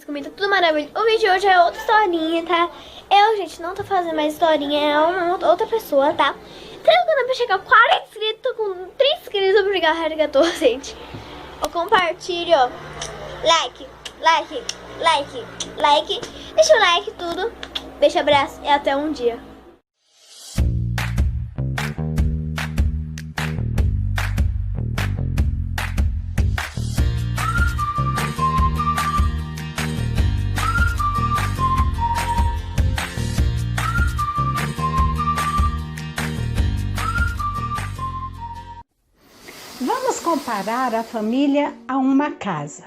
Comigo tudo maravilhoso. O vídeo de hoje é outra historinha, tá? Eu, gente, não tô fazendo mais historinha, é uma outra pessoa, tá? Então, quando eu chegar 40 inscritos, tô com 30 inscritos, obrigada, regatou, gente. Ó, compartilhe, ó. Like. Deixa o like, tudo. Beijo, abraço e até um dia. Vamos comparar a família a uma casa.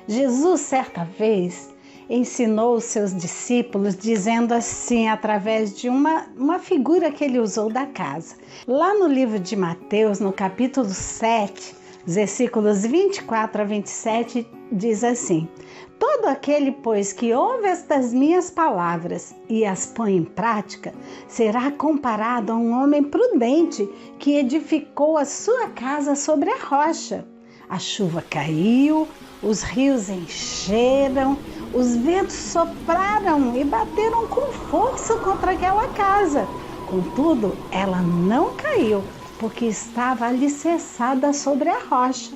Jesus, certa vez, ensinou os seus discípulos dizendo assim, através de uma figura que ele usou da casa. Lá no livro de Mateus, no capítulo 7, versículos 24 a 27, diz assim: todo aquele, pois, que ouve estas minhas palavras e as põe em prática, será comparado a um homem prudente que edificou a sua casa sobre a rocha. A chuva caiu, os rios encheram, os ventos sopraram e bateram com força contra aquela casa. Contudo, ela não caiu, porque estava alicerçada sobre a rocha.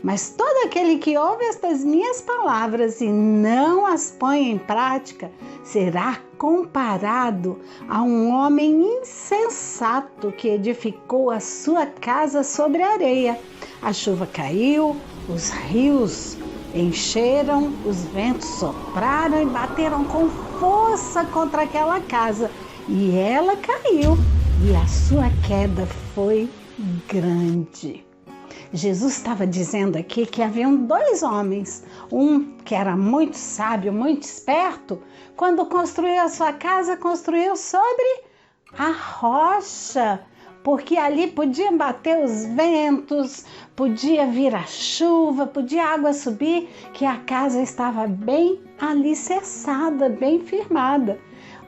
Mas todo aquele que ouve estas minhas palavras e não as põe em prática, será comparado a um homem insensato que edificou a sua casa sobre a areia. A chuva caiu, os rios encheram, os ventos sopraram e bateram com força contra aquela casa. E ela caiu, e a sua queda foi grande. Jesus estava dizendo aqui que haviam dois homens, um que era muito sábio, muito esperto, quando construiu a sua casa, construiu sobre a rocha, porque ali podia bater os ventos, podia vir a chuva, podia a água subir, que a casa estava bem alicerçada, bem firmada.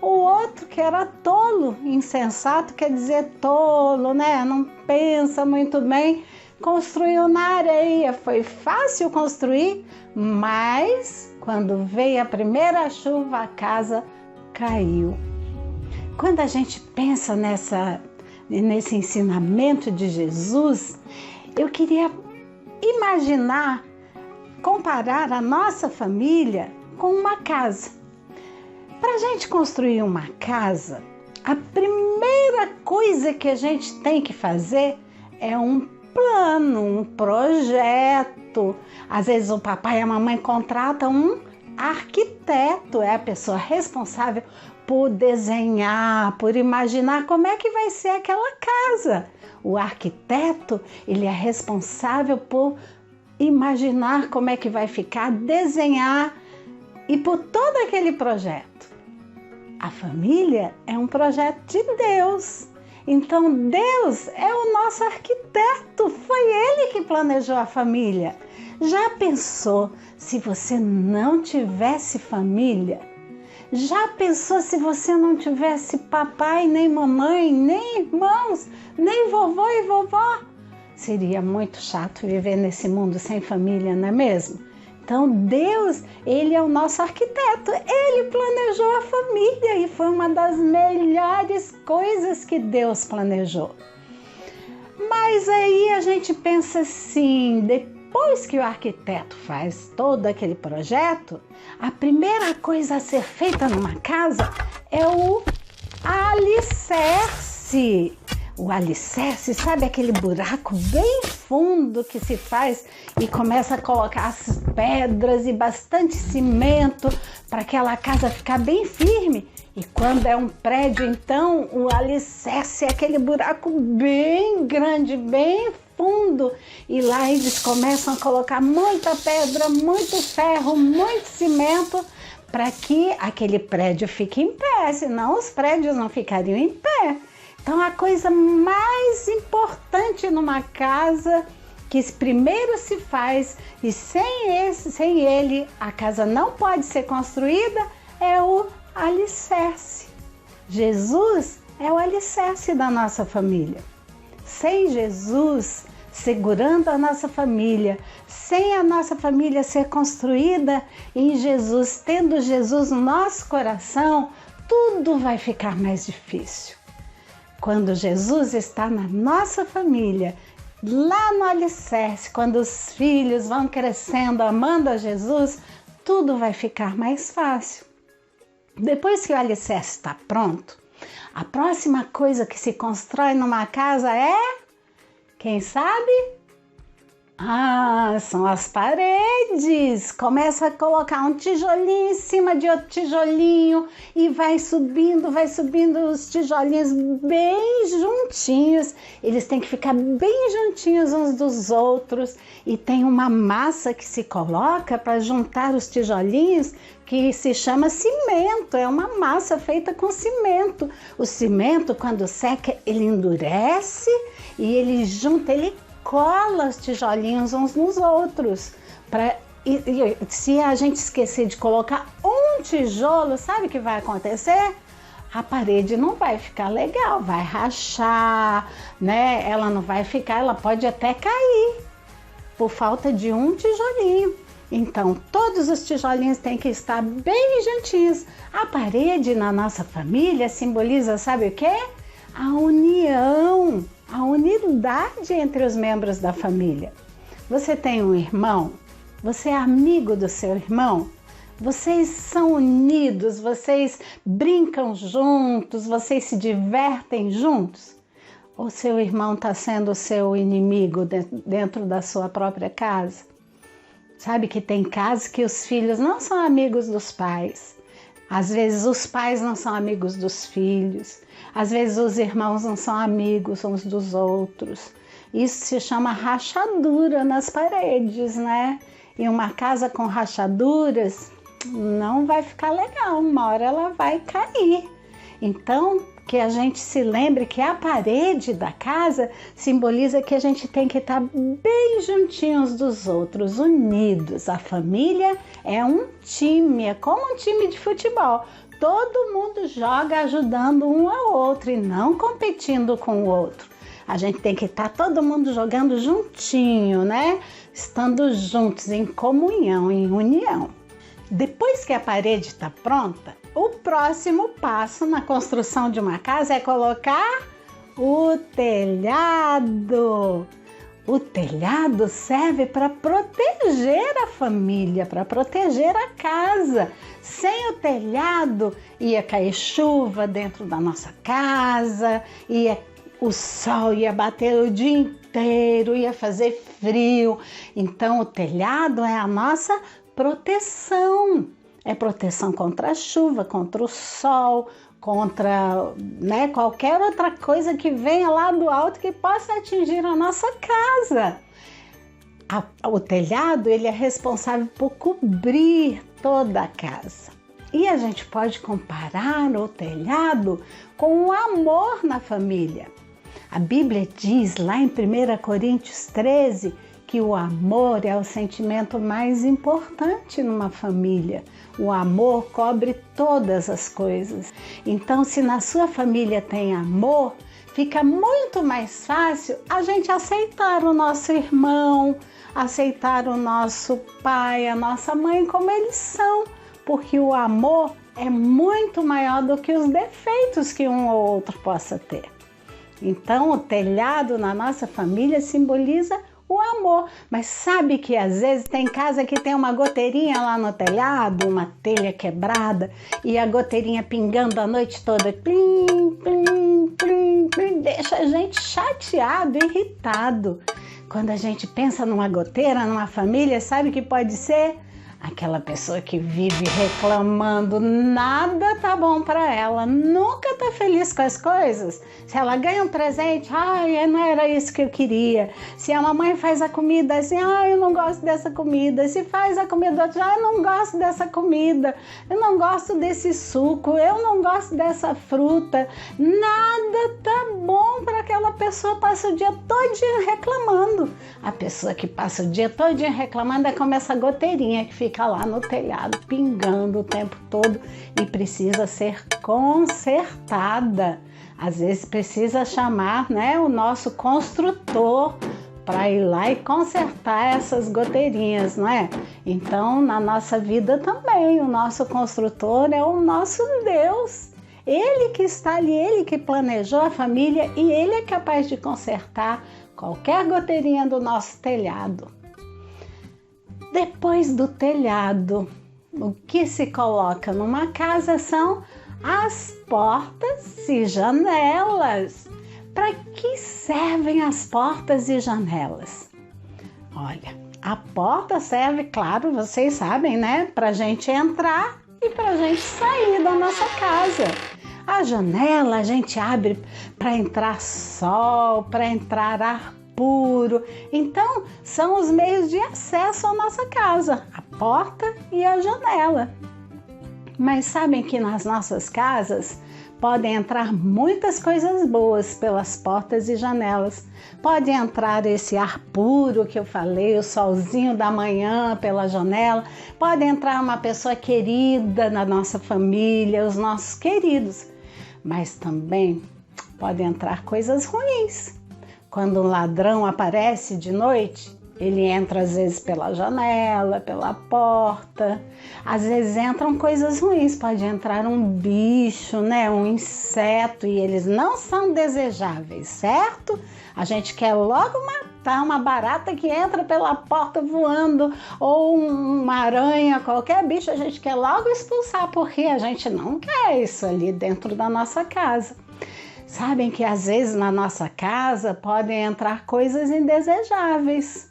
O outro que era tolo, insensato, quer dizer tolo, né? Não pensa muito bem, construiu na areia. Foi fácil construir, mas quando veio a primeira chuva, a casa caiu. Quando a gente pensa nesse ensinamento de Jesus, eu queria imaginar, comparar a nossa família com uma casa. Para a gente construir uma casa, a primeira coisa que a gente tem que fazer é um plano, um projeto. Às vezes o papai e a mamãe contratam um arquiteto, é a pessoa responsável por desenhar, por imaginar como é que vai ser aquela casa. O arquiteto, ele é responsável por imaginar como é que vai ficar, desenhar e por todo aquele projeto. A família é um projeto de Deus. Então Deus é o nosso arquiteto, foi Ele que planejou a família. Já pensou se você não tivesse família? Já pensou se você não tivesse papai, nem mamãe, nem irmãos, nem vovô e vovó? Seria muito chato viver nesse mundo sem família, não é mesmo? Então Deus, Ele é o nosso arquiteto, Ele planejou a família e foi uma das melhores coisas que Deus planejou. Mas aí a gente pensa assim, depois que o arquiteto faz todo aquele projeto, a primeira coisa a ser feita numa casa é o alicerce. O alicerce, sabe aquele buraco bem fundo que se faz e começa a colocar as pedras e bastante cimento para aquela casa ficar bem firme? E quando é um prédio, então, o alicerce é aquele buraco bem grande, bem fundo. E lá eles começam a colocar muita pedra, muito ferro, muito cimento para que aquele prédio fique em pé, senão os prédios não ficariam em pé. Então, a coisa mais importante numa casa que primeiro se faz e sem ele a casa não pode ser construída é o alicerce. Jesus é o alicerce da nossa família. Sem Jesus, segurando a nossa família. Sem a nossa família ser construída em Jesus, tendo Jesus no nosso coração, tudo vai ficar mais difícil. Quando Jesus está na nossa família, lá no alicerce, quando os filhos vão crescendo, amando a Jesus, tudo vai ficar mais fácil. Depois que o alicerce está pronto, a próxima coisa que se constrói numa casa é, quem sabe? São as paredes. Começa a colocar um tijolinho em cima de outro tijolinho e vai subindo os tijolinhos bem juntinhos. Eles têm que ficar bem juntinhos uns dos outros. E tem uma massa que se coloca para juntar os tijolinhos que se chama cimento. É uma massa feita com cimento. O cimento, quando seca, ele endurece e ele junta, ele cola os tijolinhos uns nos outros. Se a gente esquecer de colocar um tijolo, sabe o que vai acontecer? A parede não vai ficar legal, vai rachar, né? Ela não vai ficar, ela pode até cair por falta de um tijolinho. Então, todos os tijolinhos têm que estar bem juntinhos. A parede na nossa família simboliza, sabe o quê? A união, a unidade entre os membros da família. Você tem um irmão? Você é amigo do seu irmão? Vocês são unidos, vocês brincam juntos, vocês se divertem juntos? Ou seu irmão está sendo o seu inimigo dentro da sua própria casa? Sabe que tem casas que os filhos não são amigos dos pais. Às vezes os pais não são amigos dos filhos. Às vezes os irmãos não são amigos uns dos outros. Isso se chama rachadura nas paredes, né? E uma casa com rachaduras não vai ficar legal, uma hora ela vai cair. Então, que a gente se lembre que a parede da casa simboliza que a gente tem que estar bem juntinhos dos outros, unidos. A família é um time, é como um time de futebol. Todo mundo joga ajudando um ao outro e não competindo com o outro. A gente tem que estar todo mundo jogando juntinho, né? Estando juntos, em comunhão, em união. Depois que a parede está pronta, o próximo passo na construção de uma casa é colocar o telhado. O telhado serve para proteger a família, para proteger a casa. Sem o telhado, ia cair chuva dentro da nossa casa, o sol ia bater o dia inteiro, ia fazer frio. Então, o telhado é a nossa proteção. É proteção contra a chuva, contra o sol, contra, né, qualquer outra coisa que venha lá do alto que possa atingir a nossa casa. O telhado, ele é responsável por cobrir toda a casa. E a gente pode comparar o telhado com o amor na família. A Bíblia diz lá em 1 Coríntios 13 que o amor é o sentimento mais importante numa família. O amor cobre todas as coisas. Então, se na sua família tem amor, fica muito mais fácil a gente aceitar o nosso irmão, aceitar o nosso pai, a nossa mãe como eles são, porque o amor é muito maior do que os defeitos que um ou outro possa ter. Então, o telhado na nossa família simboliza o amor. Mas sabe que às vezes tem casa que tem uma goteirinha lá no telhado, uma telha quebrada, e a goteirinha pingando a noite toda, plim, plim, plim, plim, deixa a gente chateado, irritado. Quando a gente pensa numa goteira, numa família, sabe o que pode ser? Aquela pessoa que vive reclamando, nada tá bom para ela, nunca tá feliz com as coisas. Se ela ganha um presente, não era isso que eu queria. Se a mamãe faz a comida assim, eu não gosto dessa comida. Se faz a comida, eu não gosto dessa comida. Eu não gosto desse suco, eu não gosto dessa fruta. Nada tá bom para aquela pessoa, passa o dia todinho reclamando. A pessoa que passa o dia todinho reclamando é como essa goteirinha que fica lá no telhado, pingando o tempo todo e precisa ser consertada. Às vezes precisa chamar, né, o nosso construtor para ir lá e consertar essas goteirinhas, não é? Então, na nossa vida também, o nosso construtor é o nosso Deus. Ele que está ali, ele que planejou a família e ele é capaz de consertar qualquer goteirinha do nosso telhado. Depois do telhado, o que se coloca numa casa são as portas e janelas. Para que servem as portas e janelas? Olha, a porta serve, claro, vocês sabem, né? Para a gente entrar e para a gente sair da nossa casa. A janela a gente abre para entrar sol, para entrar ar puro. Então, são os meios de acesso à nossa casa, a porta e a janela. Mas sabem que nas nossas casas podem entrar muitas coisas boas pelas portas e janelas. Pode entrar esse ar puro que eu falei, o solzinho da manhã pela janela. Pode entrar uma pessoa querida na nossa família, os nossos queridos. Mas também pode entrar coisas ruins. Quando um ladrão aparece de noite, ele entra às vezes pela janela, pela porta. Às vezes entram coisas ruins, pode entrar um bicho, né? Um inseto, e eles não são desejáveis, certo? A gente quer logo matar uma barata que entra pela porta voando, ou uma aranha, qualquer bicho, a gente quer logo expulsar, porque a gente não quer isso ali dentro da nossa casa. Sabem que às vezes na nossa casa podem entrar coisas indesejáveis,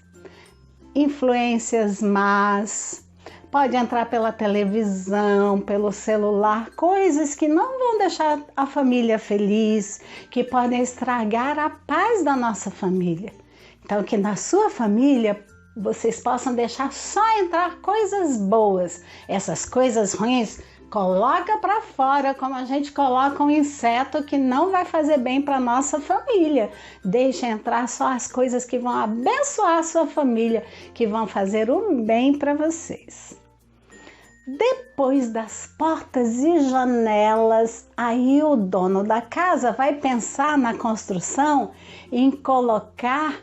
influências más, pode entrar pela televisão, pelo celular, coisas que não vão deixar a família feliz, que podem estragar a paz da nossa família. Então, que na sua família vocês possam deixar só entrar coisas boas. Essas coisas ruins, coloca para fora, como a gente coloca um inseto que não vai fazer bem para nossa família. Deixa entrar só as coisas que vão abençoar a sua família, que vão fazer o bem para vocês. Depois das portas e janelas, aí o dono da casa vai pensar na construção em colocar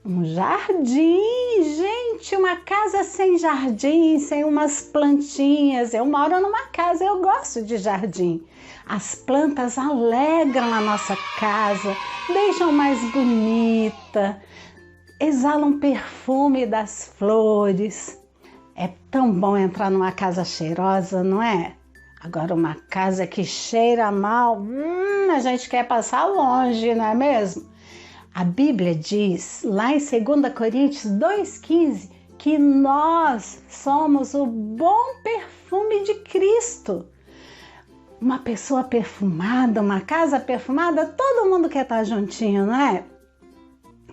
um jardim. Gente, uma casa sem jardim, sem umas plantinhas. Eu moro numa casa, eu gosto de jardim. As plantas alegram a nossa casa, deixam mais bonita, exalam perfume das flores. É tão bom entrar numa casa cheirosa, não é? Agora, uma casa que cheira mal, a gente quer passar longe, não é mesmo? A Bíblia diz, lá em 2 Coríntios 2,15, que nós somos o bom perfume de Cristo. Uma pessoa perfumada, uma casa perfumada, todo mundo quer estar juntinho, não é?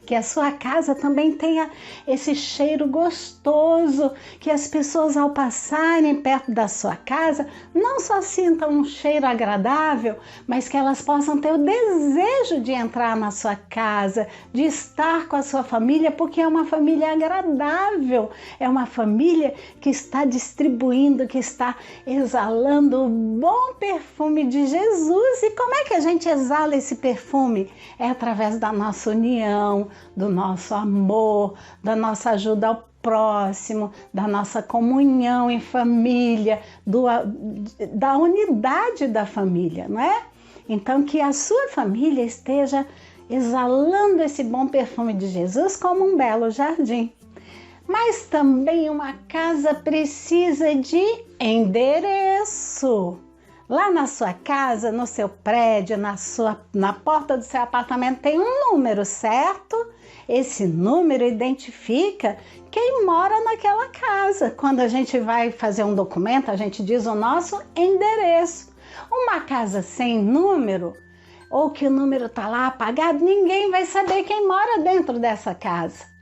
Que a sua casa também tenha esse cheiro gostoso, que as pessoas ao passarem perto da sua casa não só sintam um cheiro agradável, mas que elas possam ter o desejo de entrar na sua casa, de estar com a sua família, porque é uma família agradável, é uma família que está distribuindo, que está exalando o bom perfume de Jesus. E como é que a gente exala esse perfume? É através da nossa união, do nosso amor, da nossa ajuda ao próximo, da nossa comunhão em família, da unidade da família, não é? Então, que a sua família esteja exalando esse bom perfume de Jesus como um belo jardim. Mas também uma casa precisa de endereço. Lá na sua casa, no seu prédio, na porta do seu apartamento tem um número, certo? Esse número identifica quem mora naquela casa. Quando a gente vai fazer um documento, a gente diz o nosso endereço. Uma casa sem número, ou que o número está lá apagado, ninguém vai saber quem mora dentro dessa casa.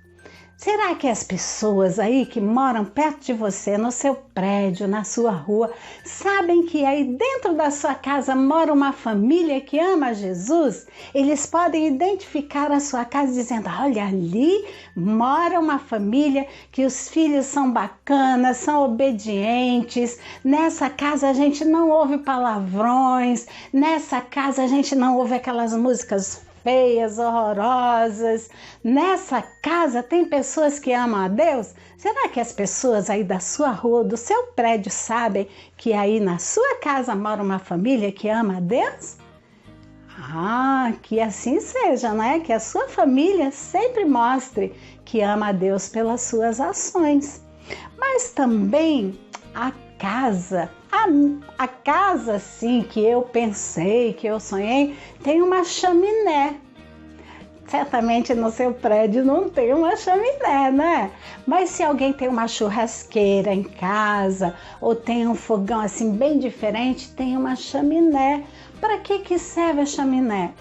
Será que as pessoas aí que moram perto de você, no seu prédio, na sua rua, sabem que aí dentro da sua casa mora uma família que ama Jesus? Eles podem identificar a sua casa dizendo, olha, ali mora uma família que os filhos são bacanas, são obedientes, nessa casa a gente não ouve palavrões, nessa casa a gente não ouve aquelas músicas feias, horrorosas. Nessa casa tem pessoas que amam a Deus? Será que as pessoas aí da sua rua, do seu prédio, sabem que aí na sua casa mora uma família que ama a Deus? Que assim seja, né? Que a sua família sempre mostre que ama a Deus pelas suas ações. Mas também a casa sim, que eu pensei, que eu sonhei, tem uma chaminé. Certamente no seu prédio não tem uma chaminé, né? Mas se alguém tem uma churrasqueira em casa ou tem um fogão assim bem diferente, tem uma chaminé. Para que serve a chaminé?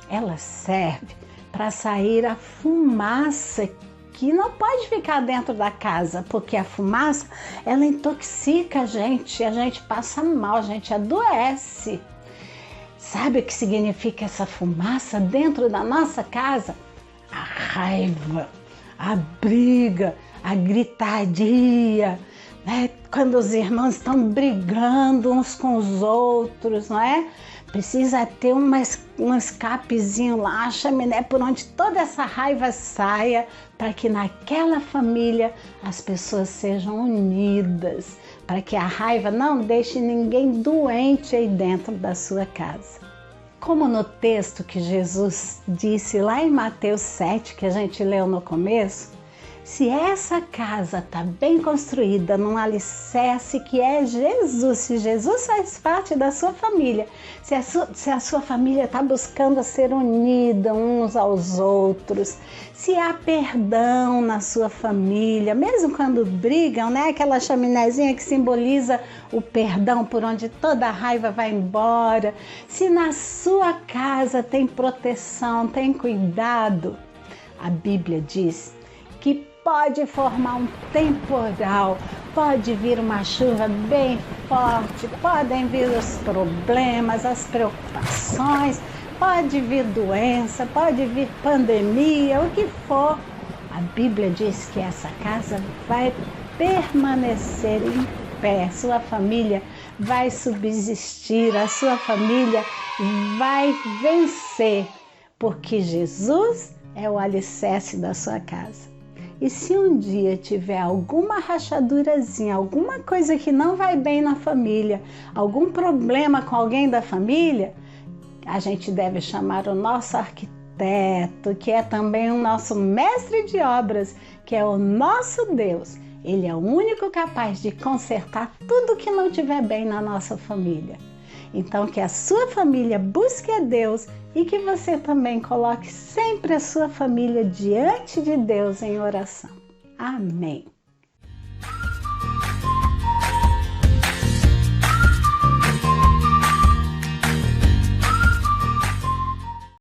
Ela serve para sair a fumaça que não pode ficar dentro da casa, porque a fumaça, ela intoxica a gente passa mal, a gente adoece. Sabe o que significa essa fumaça dentro da nossa casa? A raiva, a briga, a gritaria, né? Quando os irmãos estão brigando uns com os outros, não é? Precisa ter um escapezinho lá, a chaminé por onde toda essa raiva saia, para que naquela família as pessoas sejam unidas, para que a raiva não deixe ninguém doente aí dentro da sua casa. Como no texto que Jesus disse lá em Mateus 7, que a gente leu no começo, se essa casa está bem construída num alicerce que é Jesus, se Jesus faz parte da sua família, se a sua família está buscando ser unida uns aos outros, se há perdão na sua família, mesmo quando brigam, né? Aquela chaminézinha que simboliza o perdão por onde toda a raiva vai embora, se na sua casa tem proteção, tem cuidado, a Bíblia diz que pode formar um temporal, pode vir uma chuva bem forte, podem vir os problemas, as preocupações, pode vir doença, pode vir pandemia, o que for. A Bíblia diz que essa casa vai permanecer em pé, sua família vai subsistir, a sua família vai vencer, porque Jesus é o alicerce da sua casa. E se um dia tiver alguma rachadurazinha, alguma coisa que não vai bem na família, algum problema com alguém da família, a gente deve chamar o nosso arquiteto, que é também o nosso mestre de obras, que é o nosso Deus. Ele é o único capaz de consertar tudo que não estiver bem na nossa família. Então, que a sua família busque a Deus e que você também coloque sempre a sua família diante de Deus em oração. Amém.